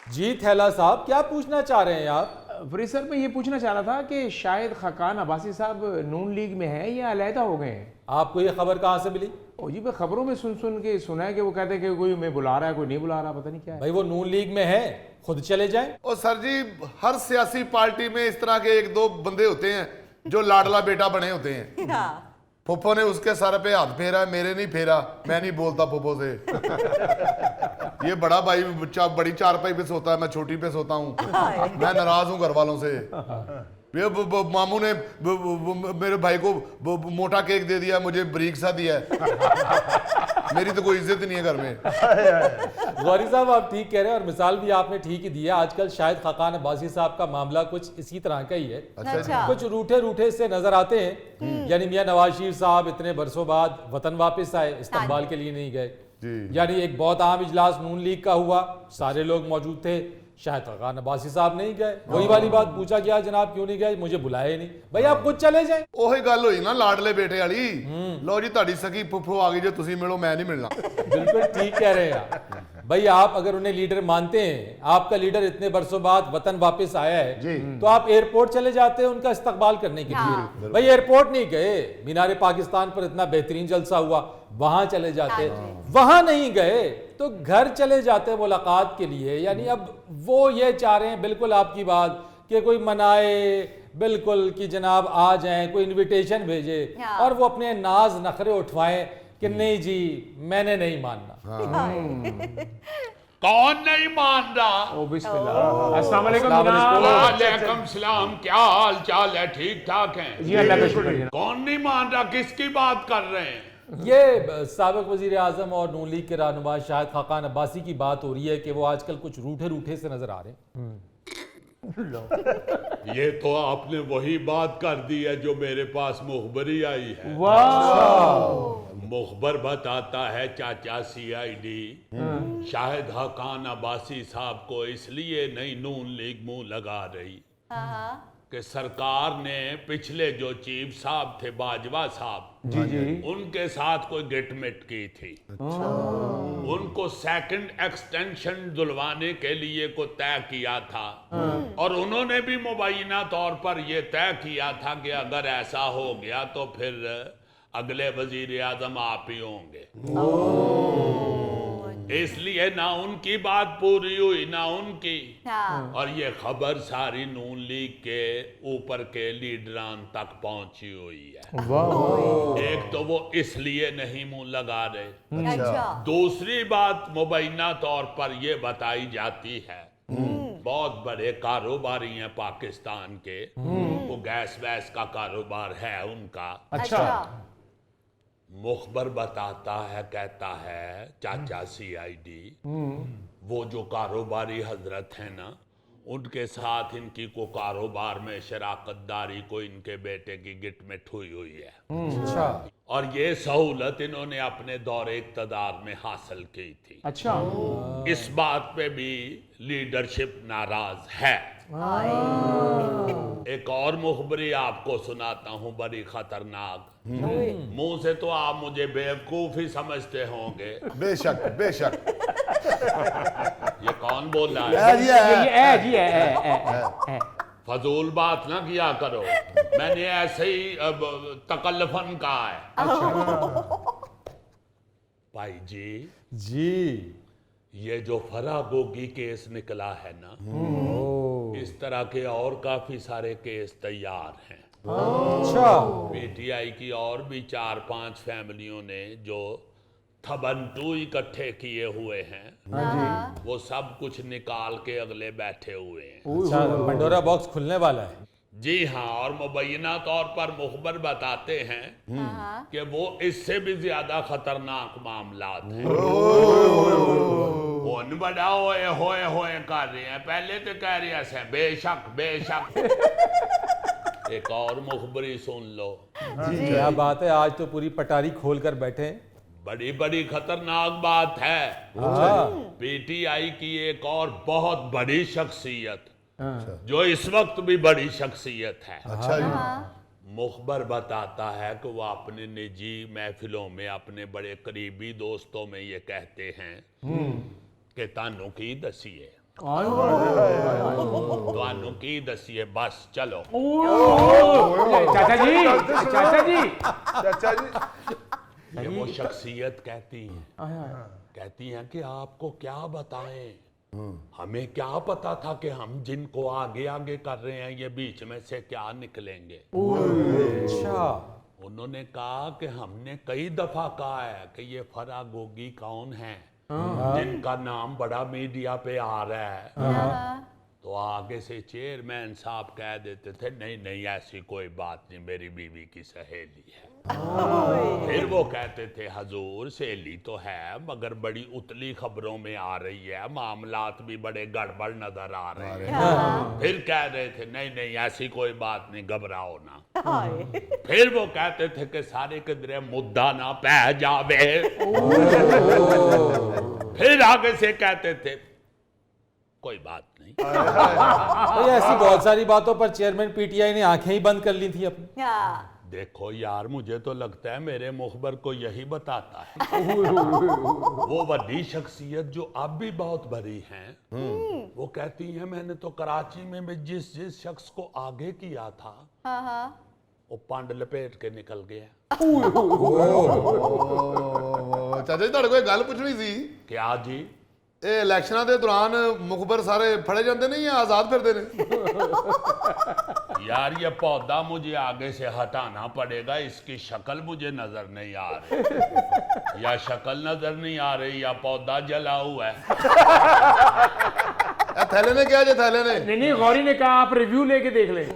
जी थैला साहब, क्या पूछना चाह रहे हैं आप? फरीद सर, मैं ये पूछना चाह रहा था कि शायद खाकान अब्बासी साहब नून लीग में हैं या अलहदा हो गए हैं। आपको ये खबर कहाँ से मिली? ओ जी, मैं खबरों में सुन के सुना है कि वो कहते हैं कि कोई मैं बुला रहा है, कोई नहीं बुला रहा, पता नहीं क्या है। भाई वो नून लीग में है, खुद चले जाएं। और सर जी, हर सियासी पार्टी में इस तरह के एक दो बंदे होते हैं जो लाडला बेटा बने होते हैं। फुफ्फो ने उसके सर पे हाथ फेरा, मेरे नहीं फेरा, मैं नहीं बोलता फुफ्फो से। ये बड़ा भाई बड़ी चारपाई पे सोता है, मैं छोटी पे सोता हूँ, मैं नाराज हूँ घर वालों से। ये मामू ने मेरे भाई को मोटा केक दे दिया, मुझे ब्रीक सा दिया है। मेरी तो कोई इज्जत नहीं है घर में। गौरी साहब, आप ठीक कह रहे हैं और मिसाल भी आपने ठीक ही दी है। आजकल शायद खाकान अब्बासी साहब का मामला कुछ इसी तरह का ही है। अच्छा। कुछ रूठे रूठे से नजर आते हैं। यानी मियां नवाज शरीफ साहब इतने बरसों बाद वतन वापस आए, इस्तेमाल के लिए नहीं गए। यानी एक बहुत आम इजलास नून लीग का हुआ, सारे लोग मौजूद थे, शायद खाकान अब्बासी साहब नहीं गए। वही वाली बात पूछा गया, जनाब क्यों नहीं गए? मुझे बुलाए नहीं। भाई आप खुद चले जाएं। ओही गल हुई ना लाडले बेटे वाली। लो जी, ਤੁਹਾਡੀ सकी फुफ्फो आ गई, जो तुसी मिलो, मैं नहीं मिलना। बिल्कुल ठीक कह रहे हैं आप। भाई आप अगर उन्हें लीडर मानते हैं, आपका लीडर इतने बरसों बाद वतन वापस आया है, तो आप एयरपोर्ट चले जाते हैं उनका इस्तकबाल करने के लिए। भाई एयरपोर्ट नहीं गए, मीनार पाकिस्तान पर इतना बेहतरीन जलसा हुआ, वहां चले जाते। वहां नहीं गए तो घर चले जाते मुलाकात के लिए। यानी अब वो ये चाह रहे हैं, बिल्कुल आपकी बात, कि कोई मनाए बिल्कुल कि जनाब आ जाएं, कोई इनविटेशन भेजे हाँ। और वो अपने नाज नखरे उठवाएं कि नहीं जी मैंने नहीं मानना। कौन नहीं मान रहा? ओ बिस्मिल्लाह। अस्सलाम वालेकुम अस्सलाम जनाब। वालेकुम सलाम, क्या हाल चाल है? ठीक ठाक हैं? जी अल्लाह का शुक्र जनाब। कौन नहीं मान रहा? किसकी बात कर रहे हैं? ये साबिक वजीर आजम और नून लीग के रहनुमा शाहिद खाकान अब्बासी की बात हो रही है कि वो आजकल कुछ रूठे रूठे से नजर आ रहे हैं। ये तो आपने वही बात कर दी है जो मेरे पास मुखबरी आई है। मुखबर बताता है चाचा सीआईडी शाहिद खाकान अब्बासी साहब को इसलिए नहीं नून लीग मुंह लगा रही कि सरकार ने पिछले जो चीफ साहब थे बाजवा साहब जी उनके साथ कोई गिटमिट की थी। उनको सेकंड एक्सटेंशन दिलवाने के लिए को तय किया था और उन्होंने भी मुबैना तौर पर यह तय किया था कि अगर ऐसा हो गया तो फिर अगले वजीर आजम आप ही होंगे। इसलिए ना उनकी बात पूरी हुई ना उनकी। हाँ। और ये खबर सारी नून लीग के ऊपर के लीडरान तक पहुंची हुई है। एक तो वो इसलिए नहीं मुंह लगा रहे। अच्छा। दूसरी बात मुबैना तौर पर ये बताई जाती है बहुत बड़े कारोबारी हैं पाकिस्तान के, वो गैस वैस का कारोबार है उनका। अच्छा। मुखबर बताता है, कहता है चाचा सीआईडी वो जो कारोबारी हजरत है ना उनके साथ इनकी को कारोबार में शराकतदारी को इनके बेटे की गिटमिट हुई है। अच्छा। और ये सहूलत इन्होंने अपने दौरे इक़्तिदार में हासिल की थी। अच्छा। इस बात पे भी लीडरशिप नाराज है। एक और मुखबरी आपको सुनाता हूं बड़ी खतरनाक। मुंह से तो आप मुझे बेवकूफ ही समझते होंगे। बेशक बेशक। ये कौन बोल रहा है? जी फजूल बात ना किया करो, मैंने ऐसे ही तकल्लुफन कहा है। भाई जी जी ये जो फरागोगी केस निकला है ना, इस तरह के और काफी सारे केस तैयार हैं। अच्छा। पीटीआई की और भी 4-5 फैमिलियों ने जो थबंटू इकट्ठे किए हुए हैं वो सब कुछ निकाल के अगले बैठे हुए हैं। अच्छा, पंडोरा बॉक्स खुलने वाला है। जी हाँ, और मुबैना तौर पर मुखबर बताते हैं कि वो इससे भी ज्यादा खतरनाक मामलात हैं। कौन बड़ा होए कर रहे हैं, पहले तो कह रहे हैं बेशक बेशक। एक और मुखबरी सुन लो। जी क्या बात है, आज तो पूरी पटारी खोल कर बैठे हैं। बड़ी बड़ी खतरनाक बात है। हाँ। पीटीआई की एक और बहुत बड़ी शख्सियत जो इस वक्त भी बड़ी शख्सियत है। अच्छा जी। मुखबर बताता है कि वह अपने निजी महफिलों में अपने बड़े करीबी दोस्तों में ये कहते हैं कि तानू की दसिए तानू की दसिए बस चलो। चाचा जी चाचा जी ये वो शख्सियत कहती हैं कि आपको क्या बताएं, हमें क्या पता था कि हम जिनको आगे आगे कर रहे हैं ये बीच में से क्या निकलेंगे। अच्छा। उन्होंने कहा कि हमने कई दफा कहा है कि ये फरागोगी कौन है जिनका नाम बड़ा मीडिया पे आ रहा है। तो आगे से चेयरमैन साहब कह देते थे नहीं नहीं ऐसी कोई बात नहीं, मेरी बीवी की सहेली है। फिर वो कहते थे हजूर सहेली तो है मगर बड़ी उतली खबरों में आ रही है, मामलात भी बड़े गड़बड़ नजर आ रहे हैं। फिर कह रहे थे नहीं नहीं ऐसी कोई बात नहीं, घबराओ ना। फिर वो कहते थे कि सारे किधरे मुद्दा ना पै जावे। फिर आगे से कहते थे कोई बात नहीं। तो ऐसी बहुत सारी बातों पर चेयरमैन पीटीआई ने आंखें ही बंद कर ली थी अपनी। देखो यार मुझे तो लगता है मेरे मुखबर को यही बताता है। वो बड़ी शख्सियत जो अब भी बहुत बड़ी हैं, वो कहती हैं मैंने तो कराची में मैं जिस शख्स को आगे किया था वो पंड लपेट के निकल गया। चाचा जी ਤੁਹਾਡੇ ਕੋਲ ਗੱਲ ਪੁੱਛਣੀ ਸੀ। क्या जी? ਇਹ ਇਲੈਕਸ਼ਨਾਂ ਦੇ ਦੌਰਾਨ ਮੁਖਬਰ ਸਾਰੇ ਫੜੇ ਜਾਂਦੇ ਨੇ ਜਾਂ ਆਜ਼ਾਦ ਫਿਰਦੇ ਨੇ? यार ये पौधा मुझे आगे से हटाना पड़ेगा, इसकी शक्ल मुझे नजर नहीं आ रही। या शक्ल नजर नहीं आ रही या पौधा जला हुआ है। ਇਹ ਥੈਲੇ ਨੇ ਕਿਹਾ ਜੇ ਥੈਲੇ ਨੇ। नहीं गौरी ने कहा आप रिव्यू लेके देख लें।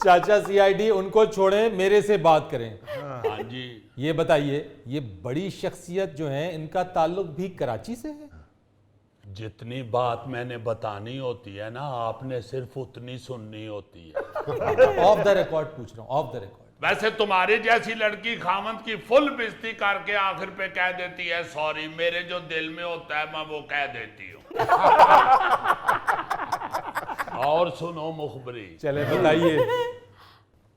चाचा सीआईडी उनको छोड़ें, मेरे से बात करें। हाँ जी, ये बताइए, ये बड़ी शख्सियत जो है इनका ताल्लुक भी कराची से है? जितनी बात मैंने बतानी होती है ना, आपने सिर्फ उतनी सुननी होती है। ऑफ द रिकॉर्ड पूछ रहा हूँ, ऑफ द रिकॉर्ड। वैसे तुम्हारी जैसी लड़की खामंद की फुल बेइज्जती करके आखिर पे कह देती है सॉरी, मेरे जो दिल में होता है मैं वो कह देती हूँ। और सुनो मुखबरी, चले बताइए।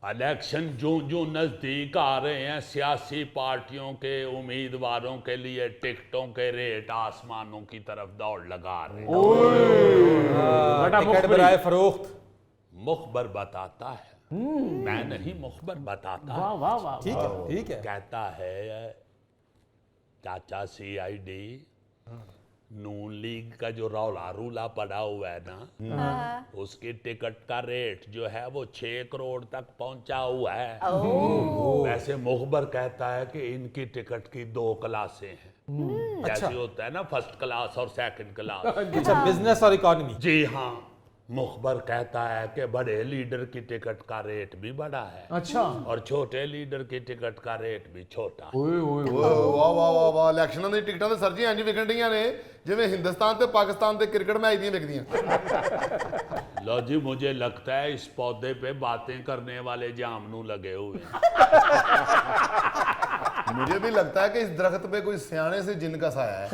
इलेक्शन जो जो नजदीक आ रहे हैं, सियासी पार्टियों के उम्मीदवारों के लिए टिकटों के रेट आसमानों की तरफ दौड़ लगा रहे हैं। टिकट बराए फरोख्त। मुखबर बताता है, मैं नहीं, मुखबर बताता है। वाह वाह वाह। ठीक है, ठीक है। कहता है चाचा सीआईडी, नून लीग का जो रौला रूला पड़ा हुआ है ना, उसकी टिकट का रेट जो है वो 6 करोड़ तक पहुंचा हुआ है। वैसे मुखबर कहता है कि इनकी टिकट की 2 क्लासें हैं। जैसे होता है ना फर्स्ट क्लास और सेकंड क्लास। अच्छा, बिजनेस और इकोनॉमी। जी हाँ, मुखबर कहता है कि बड़े लीडर की टिकट का रेट भी बड़ा है अच्छा। और छोटे लीडर की टिकट का रेट भी छोटा है। ਵਾਹ ਵਾਹ ਵਾਹ ਵਾਹ, ਇਲੈਕਸ਼ਨਾਂ ਦੀ ਟਿਕਟਾਂ ਤੇ ਸਰ ਜੀ ਇੰਜ ਵਿਕਣ ਡੀਆਂ ਨੇ ਜਿਵੇਂ ਹਿੰਦੁਸਤਾਨ ਤੇ ਪਾਕਿਸਤਾਨ ਦੇ ਕ੍ਰਿਕਟ ਮੈਚ ਦੀਆਂ ਵਿਕਦੀਆਂ। लो जी, मुझे लगता है इस पौधे पे बातें करने वाले जामनू लगे हुए हैं। मुझे भी लगता है कि इस दरख्त पे कोई सियाने से जिन का साया है।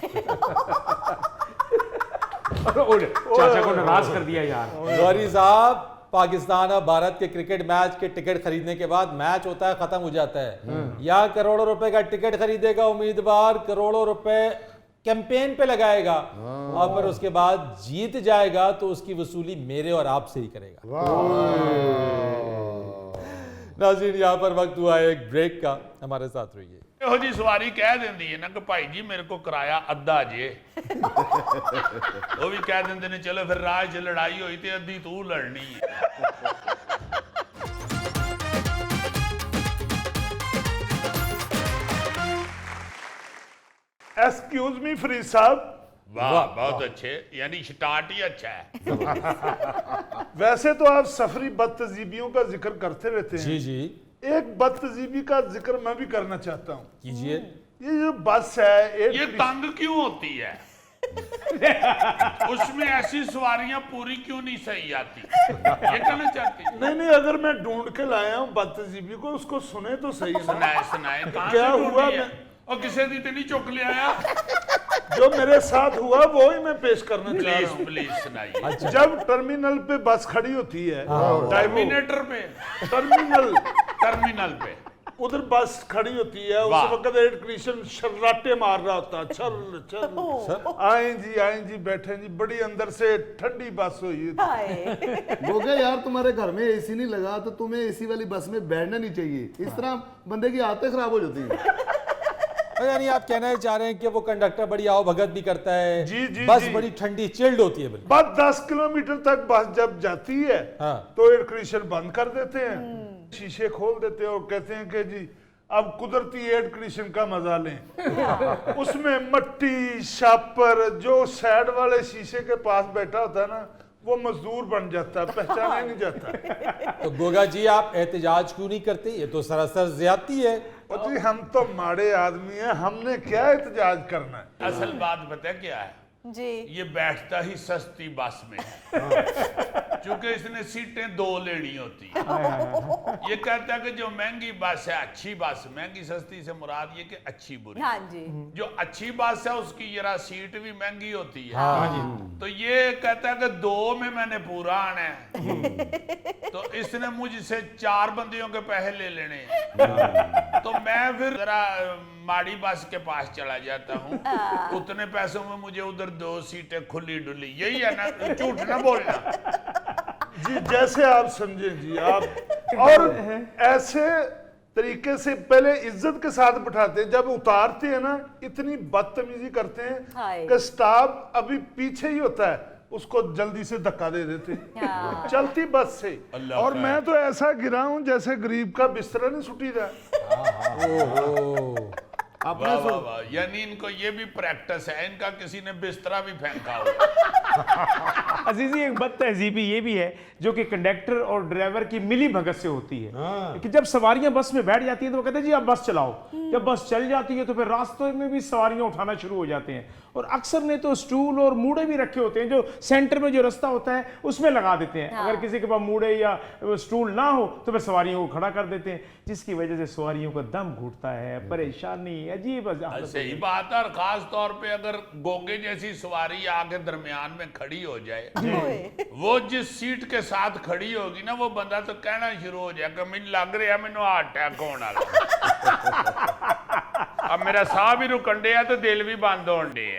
चाचा को नाराज कर दिया यार। गौरी साहब, पाकिस्तान और भारत के क्रिकेट मैच के टिकट खरीदने के बाद मैच होता है, खत्म हो जाता है। यहाँ करोड़ों रुपए का टिकट खरीदेगा उम्मीदवार, करोड़ों रुपए कैंपेन पे लगाएगा और फिर उसके बाद जीत जाएगा तो उसकी वसूली मेरे और आपसे ही करेगा। नाज़रीन, यहाँ पर वक्त हुआ है एक ब्रेक का, हमारे साथ रहिए। ਇਹੋ ਜੀ ਸਵਾਰੀ ਕਹਿ ਦਿੰਦੀ ਹੈ ਨਾ ਕਿ ਭਾਈ ਜੀ ਮੇਰੇ ਕੋ ਕਿਰਾਇਆ ਅੱਧਾ ਜੇ। ਉਹ ਵੀ ਕਹਿ ਦਿੰਦੇ ਨੇ ਚਲੋ ਫਿਰ ਰਾਹ 'ਚ ਲੜਾਈ ਹੋਈ ਤੇ ਅੱਧੀ ਤੂੰ ਲੜਨੀ ਹੈ। एक्सक्यूज मी फरीद साहब, वाह, बहुत अच्छे, यानी स्टार्ट ही अच्छा है। वैसे तो आप सफरी बदतजीबियों का जिक्र करते रहते हैं। जी जी, एक बदतजीबी का जिक्र मैं भी करना चाहता हूँ। कीजिए। ये जो बस है, ये तंग क्यों होती है? उसमें ऐसी सवारियां पूरी क्यों नहीं सही आती? ये कहना चाहती हूं। नहीं नहीं, अगर मैं ढूंढ के लाया हूँ बदतजीबी को, उसको सुने तो सही ना। सुनाए सुनाए, कहां क्या से हुआ? ढूंढी है? और किसे दी तेरी चुक ले आया? जो मेरे साथ हुआ वो ही मैं पेश करना चाह रहा प्लीज हूँ। प्लीज सुनाइए। जब टर्मिनल पे बस खड़ी होती है, टर्मिनेटर पे, टर्मिनल पे उधर बस खड़ी होती है, उस वाह। वक्त एड क्रिश्चियन शर्राटे मार रहा होता है, चल चल आए जी बैठे जी, बड़ी अंदर से ठंडी बस हुई है। वो क्या यार, तुम्हारे घर में एसी नहीं लगा तो तुम्हें एसी वाली बस में बैठना नहीं चाहिए। इस तरह बंदे की आदतें खराब हो जाती हैं। यानी आप कहना चाह रहे हैं कि वो कंडक्टर बड़ी आओ भगत भी करता है, जी, जी, बस जी। बड़ी ठंडी चिल्ड होती है बिल्कुल। बस 10 किलोमीटर तक बस जब जाती है हाँ। तो एयर कंडीशन बंद कर देते हैं, शीशे खोल देते हैं और कहते हैं कि जी अब कुदरती एयर कंडीशन का मजा लें। उसमें मट्टी शापर, जो साइड वाले शीशे के पास बैठा होता है ना, वो मजदूर बन जाता है, पहचाना ही नहीं जाता। तो गोगा जी, आप एहतजाज क्यों नहीं करते? ये तो सरासर ज्यादती है। और जी हम तो माड़े आदमी हैं, हमने क्या एहतजाज करना है। असल बात पता क्या है? जी, ये बैठता ही सस्ती बस में है, क्योंकि इसने सीटें 2 लेनी होती है। ये कहता है कि जो महंगी बस है, अच्छी बस, महंगी सस्ती से मुराद ये कि अच्छी बुरी। हाँ जी, जो अच्छी बस है उसकी जरा सीट भी महंगी होती है। तो ये कहता है कि 2 में मैंने पूरा आना है। तो इसने मुझसे 4 बंदियों के पैसे ले लेने हैं। तो मैं फिर जरा माड़ी बस के पास चला जाता हूँ, उतने पैसों में मुझे उधर 2 सीटें खुली डुली। यही है ना, झूठ ना बोलना। जी जैसे आप समझे जी आप। और ऐसे तरीके से पहले इज्जत के साथ बिठाते हैं, जब उतारते हैं ना इतनी बदतमीजी करते हाय। हैं कि स्टाफ अभी पीछे ही होता है, उसको जल्दी से धक्का दे देते हाँ। चलती बस से। अल्लाह और खैर। मैं तो ऐसा गिरा हूं जैसे गरीब का बिस्तरा नहीं छुटी रहा। वाह वाह वाह, यानी इनको ये भी प्रैक्टिस है, इनका किसी ने बिस्तरा भी फेंका हो। अजीजी एक बद तहजीबी ये भी है जो कि कंडक्टर और ड्राइवर की मिली भगत से होती है कि जब सवारियां बस में बैठ जाती हैं तो वो कहते हैं जी अब बस चलाओ। जब बस चल जाती है तो फिर रास्ते में भी सवारियां उठाना शुरू हो जाते हैं, और अक्सर ने तो स्टूल और मूड़े भी रखे होते हैं जो सेंटर में जो रास्ता होता है उसमें लगा देते हैं। अगर किसी के पास मूड़े या स्टूल ना हो तो फिर सवारियों को खड़ा कर देते हैं, जिसकी वजह से सवारियों का दम घुटता है, परेशानी अजीब हालत सही बात है। और खास तौर पे अगर गोगे जैसी सवारी आके दरमियान में खड़ी हो जाए, वो जिस सीट के साथ खड़ी होगी ना, वो बंदा तो कहना शुरू हो जाएगा मैनू लग रहा है मैनू हार्ट अटैक होने वाला। अब मेरा साह भी रुकन डे है तो दिल भी बंद होने डे है।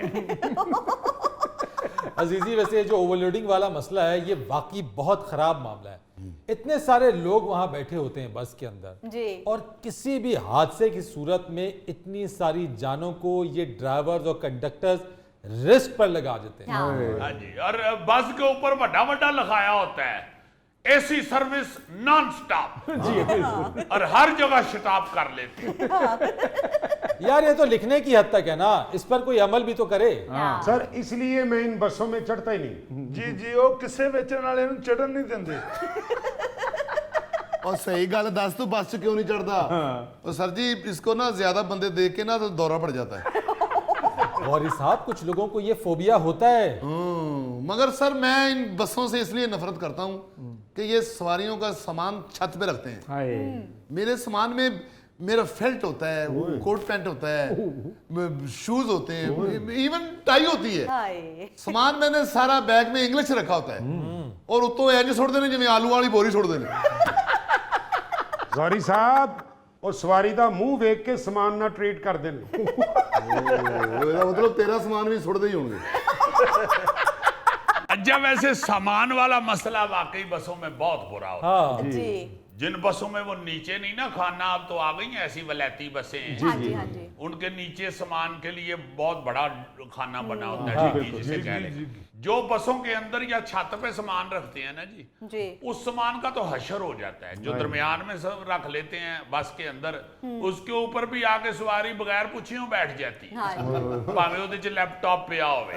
अजीजी वैसे जो ओवरलोडिंग वाला मसला है ये वाकई बहुत खराब मामला है। इतने सारे लोग वहां बैठे होते हैं बस के अंदर जी। और किसी भी हादसे की सूरत में इतनी सारी जानों को ये ड्राइवर्स और कंडक्टर्स रिस्क पर लगा देते हैं। हाँ जी, और बस के ऊपर बड़ा बड़ा लिखाया होता है एसी सर्विस नॉन स्टॉप जी, और हर जगह स्टॉप कर लेते हैं। यार ये तो लिखने की हद तक है ना, इस पर कोई अमल भी तो करे। सर इसलिए मैं इन बसों में चढ़ता ही नहीं। जी जी वो किसे बेचने वाले ਨੂੰ ਚੜਨ नहीं देंगे। और सही गल दस तू बस च क्यों नहीं चढ़ता? और सर जी इसको ना ज्यादा बंदे देख के ना तो दौरा पड़ जाता है। गौरी साहब कुछ लोगों को ये फोबिया होता है। मगर सर मैं इन बसों से इसलिए नफरत करता हूँ कि ये सवारियों का सामान छत पे रखते हैं। हाय। मेरे सामान में मेरा फेल्ट होता है, कोट पैंट होता है, शूज होते हैं, इवन टाई होती है। हाय। सामान मैंने सारा बैग में इंग्लिश रखा होता है और उतो इंज सुट देने जिवें आलू वाली बोरी सुट देने। गौरी साहब और सवारी दा मुंह वेख के समान ना ट्रीट कर देन। ਇਹਦਾ मतलब तेरा सामान भी सुट दे ही होंगे। अच्छा, वैसे सामान वाला मसला वाकई बसों में बहुत बुरा होता है। हाँ जी। जिन बसों में वो नीचे नहीं ना खाना, अब तो आ गई हैं ऐसी वलैती बसें हैं। हाँ जी, हाँ जी। उनके नीचे सामान के लिए बहुत बड़ा खाना बना होता है, डिग्गी जिसे कह लें। जो बसों के अंदर या छत पे सामान रखते हैं ना जी, जी। उस सामान का तो हशर हो जाता है। जो दरमियान में सब रख लेते हैं बस के अंदर, उसके ऊपर भी आके सवारी बगैर पूछियों बैठ जाती है, हाँ जी। भावें ਉਹਦੇ ਚ लैपटॉप ਪਿਆ ਹੋਵੇ।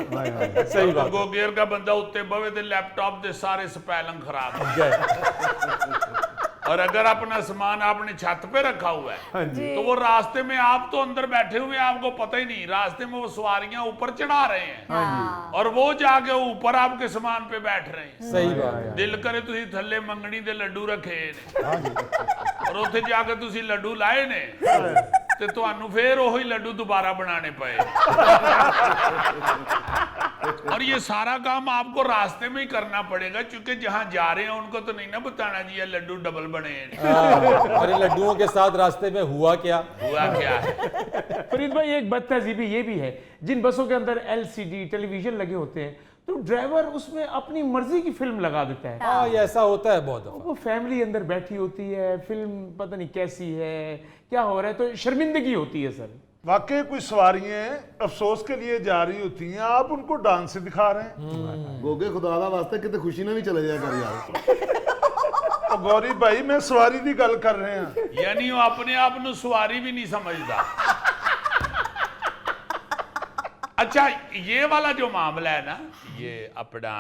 सही बात। ਗੋਗੇਰ ਦਾ ਬੰਦਾ ਉੱਤੇ ਬਵੇ ਤੇ लैपटॉप ਦੇ ਸਾਰੇ स्पेलिंग खराब हो जाए। और अगर अपना सामान आपने छत पे रखा हुआ है तो वो रास्ते में, आप तो अंदर बैठे हुए आपको पता ही नहीं, रास्ते में वो सवारियां ऊपर चढ़ा रहे हैं और वो जाके ऊपर आपके सामान पे बैठ रहे हैं। सही बात है। दिल करे तुसी थल्ले मंगनी दे लड्डू रखे ने और उत्थे जाके तुसी लड्डू लाए ने ते तुहानू फिर ओही लड्डू दोबारा बनाने पए। और ये सारा काम आपको रास्ते में ही करना पड़ेगा, क्योंकि जहां जा रहे हैं उनको तो नहीं ना बताना जी ये लड्डू डबल बने हैं। अरे लड्डुओं के साथ रास्ते में हुआ क्या? हुआ क्या है? फरीद भाई एक बद तहजीबी ये भी है, जिन बसों के अंदर LCD टेलीविजन लगे होते हैं तो ड्राइवर उसमें अपनी मर्जी की फिल्म लगा देता है। हाँ ये ऐसा होता है बहुत दफा। वो फैमिली अंदर बैठी होती है, फिल्म पता नहीं कैसी है, क्या हो रहा है, तो शर्मिंदगी होती है सर। वाकई कुछ सवारियां अफसोस के लिए जा रही होती हैं, आप उनको डांस से दिखा रहे हैं। गोगे खुदा दा वास्ते किते खुशी ना भी चले जाया कर यार। तो गौरी भाई मैं सवारी की गल कर रहे हैं। यानी वो अपने आप ਨੂੰ सवारी भी नहीं समझता। अच्छा, ये वाला जो मामला है ना, ये अपना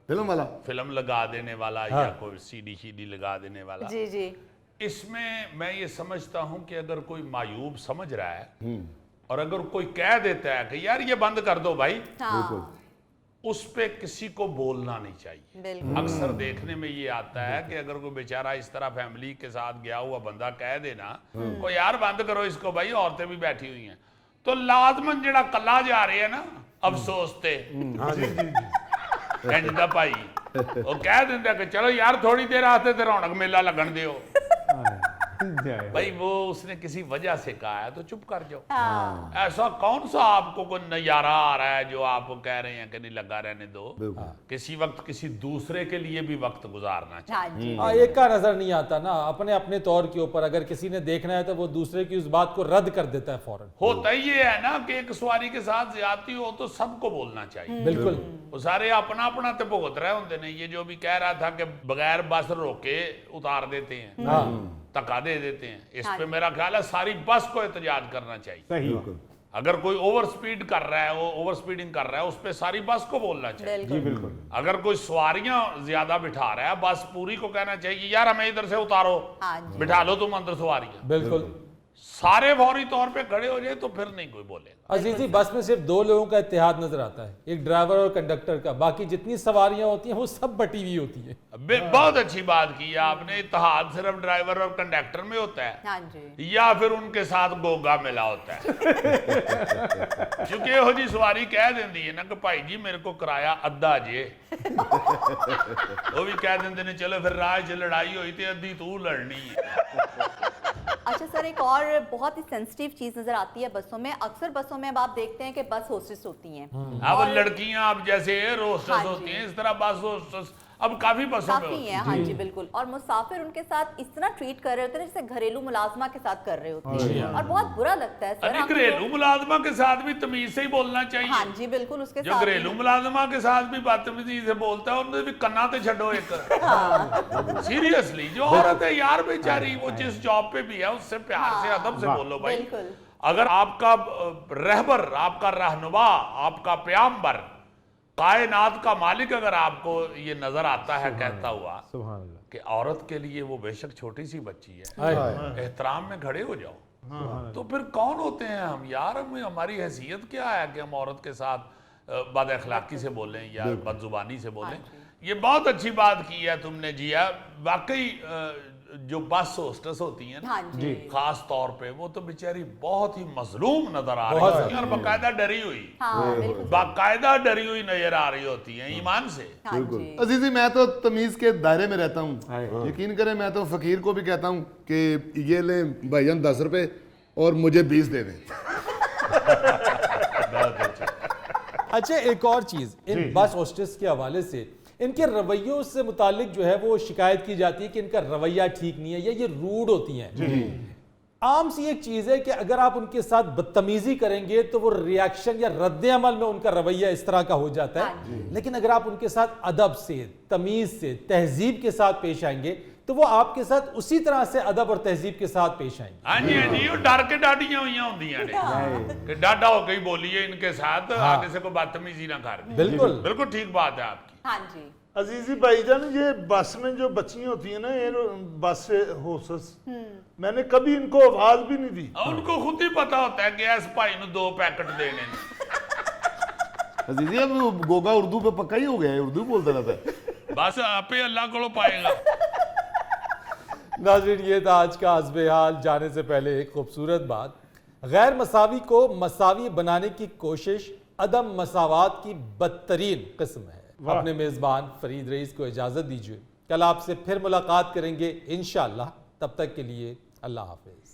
फिल्म वाला फिल्म लगा देने वाला या कोई सीडी लगा देने वाला, जी जी। इसमें मैं ये समझता हूं कि अगर कोई मायूब समझ रहा है और अगर कोई कह देता है कि यार ये बंद कर दो भाई, हाँ। उस पे किसी को बोलना नहीं चाहिए। बिल्कुल। अक्सर देखने में ये आता है कि अगर कोई बेचारा इस तरह फैमिली के साथ गया हुआ बंदा कह देना को यार बंद करो इसको भाई, औरतें भी बैठी हुई हैं, तो लाजमन जेड़ा कला जा रहे हैं ना अफसोस ते इंज दा भाई वो कह देंगे कि चलो यार थोड़ी देर आस्ते ते रौनक मेला लगन दियो। भाई वो उसने किसी वजह से कहा है तो चुप कर जाओ। ऐसा कौन सा आपको कोई नजारा आ रहा है जो आप कह रहे हैं कि नहीं लगा रहने दो, किसी वक्त किसी दूसरे के लिए भी वक्त गुजारना चाहिए। हाँ, एक का नजर नहीं आता ना अपने अपने तौर के ऊपर, अगर किसी ने देखना है तो वो दूसरे की उस बात को रद्द कर देता है फौरन। होता ये है ना कि एक सवारी के साथ ज्यादती हो तो सबको बोलना चाहिए। बिल्कुल। वो सारे अपना अपना तो भुगत रहे होते नहीं। ये जो भी कह रहा था कि बगैर बस रोके उतार देते हैं, धक्का दे देते हैं, इस पे मेरा ख्याल है सारी बस को एहतजाज करना चाहिए। सही। अगर कोई ओवर स्पीड कर रहा है, वो ओवर स्पीडिंग कर रहा है, उस पे सारी बस को बोलना चाहिए। जी बिल्कुल। अगर कोई सवारियां ज्यादा बिठा रहा है, बस पूरी को कहना चाहिए कि यार हमें इधर से उतारो, बिठा लो तुम अंदर सवारियां। बिल्कुल। सारे फौरी तौर पे खड़े हो जाए तो फिर नहीं कोई बोलेगा। अजीजी, बस में सिर्फ दो लोगों का इत्तेहाद नजर आता है, एक ड्राइवर और कंडक्टर का, बाकी जितनी सवारियां होती हैं वो सब बटी हुई होती है। बहुत अच्छी बात की है आपने। इत्तेहाद सिर्फ ड्राइवर और कंडक्टर में होता है, हाँ जी। या फिर उनके साथ गोगा मिला होता है। क्योंकि यहो जी सवारी कह देंदी है ना कि भाई जी मेरे को किराया अद्धा जे, वो भी कह देंगे ने चलो फिर राह च लड़ाई हुई तो अद्धी तू लड़नी है। अच्छा सर, एक और बहुत ही सेंसिटिव चीज नजर आती है बसों में। अक्सर बसों में अब आप देखते हैं कि बस होस्टेस होती हैं। अब लड़कियां अब जैसे एयर होस्टेस हाँ होती जी। हैं, इस तरह बस होस्टेस अब काफी बसों में काफी होती है, हाँ जी बिल्कुल। और मुसाफिर उनके साथ इस तरह ट्रीट कर रहे होते हैं जैसे घरेलू मुलाजमा के साथ कर रहे होते हैं, और बहुत बुरा लगता है सर। अरे हम तो- घरेलू मुलाजमा के साथ भी तमीज से ही बोलना चाहिए। हाँ जी बिल्कुल, उसके जो साथ घरेलू भी- मुलाजमा के साथ भी बदतमीजी से बोलता है उन्हें भी कन्ना ते छड़ो एक। सीरियसली जो औरत है यार बेचारी, वो जिस जॉब पे भी है उससे प्यार से अदब से बोलो भाई। बिल्कुल। अगर आपका रहबर, आपका रहनुमा, आपका प्याम्बर, कायनात का मालिक अगर आपको ये नजर आता है कहता हुआ सुभान अल्लाह। कि औरत के लिए वो बेशक छोटी सी बच्ची है, एहतराम में खड़े हो जाओ, तो फिर कौन होते हैं हम यार? हमें हमारी हैसियत क्या है कि हम औरत के साथ बद अखलाकी से बोलें या बदजुबानी से बोलें? ये बहुत अच्छी बात की है तुमने जिया। वाकई जो बस होस्टेस होती हैं हाँ जी। खास तौर पे, वो तो बेचारी बहुत ही मजलूम नजर आ रही है और बाकायदा डरी हुई, हाँ बिल्कुल। बाकायदा डरी हुई नजर आ रही होती है ईमान से। हाँ जी। अजीजी, मैं तो तमीज के दायरे में रहता हूँ। यकीन करें, मैं तो फकीर को भी कहता हूँ कि ये ले भाईजान 10 रुपए और मुझे 20 दे दें। अच्छा, एक और चीज इन बस होस्टेस के हवाले से, इनके रवैयों से मुतालिक जो है वो शिकायत की जाती है कि इनका रवैया ठीक नहीं है या ये रूड होती हैं। आम सी एक चीज है कि अगर आप उनके साथ बदतमीजी करेंगे तो वो रिएक्शन या रद्द अमल में उनका रवैया इस तरह का हो जाता है, लेकिन अगर आप उनके साथ अदब से, तमीज से, तहजीब के साथ पेश आएंगे तो वो आपके साथ उसी तरह से अदब और तहजीब के साथ पेश आएंगे। हाँ जी, हाँ जी, वो डर के डाडियां हुई होंदियां ने कि डाडा हो गई बोलिए इनके साथ, आगे से कोई बदतमीजी ना कर। बिल्कुल बिल्कुल ठीक बात है आपकी। हाँ जी। अजीजी भाईजान, ये बस में जो बच्चियां होती है ना, ये बस से होस्टेस, मैंने कभी इनको आवाज भी नहीं दी। उनको खुद ही पता होता है कि इस भाई ने 2 पैकेट देने ने। अजीजी, अब गोगा उर्दू पे पक्का ही हो गया है, उर्दू बोलता रहता है। बस आपे अल्लाह को पाएगा। नाज़रीन, ये था आज का हस्बे हाल। जाने से पहले एक खूबसूरत बात, गैर मसावी को मसावी बनाने की कोशिश अदम मसावात की बदतरीन किस्म है। अपने मेज़बान फरीद रईस को इजाज़त दीजिए, कल आपसे फिर मुलाकात करेंगे इंशाअल्लाह। तब तक के लिए अल्लाह हाफ़िज़।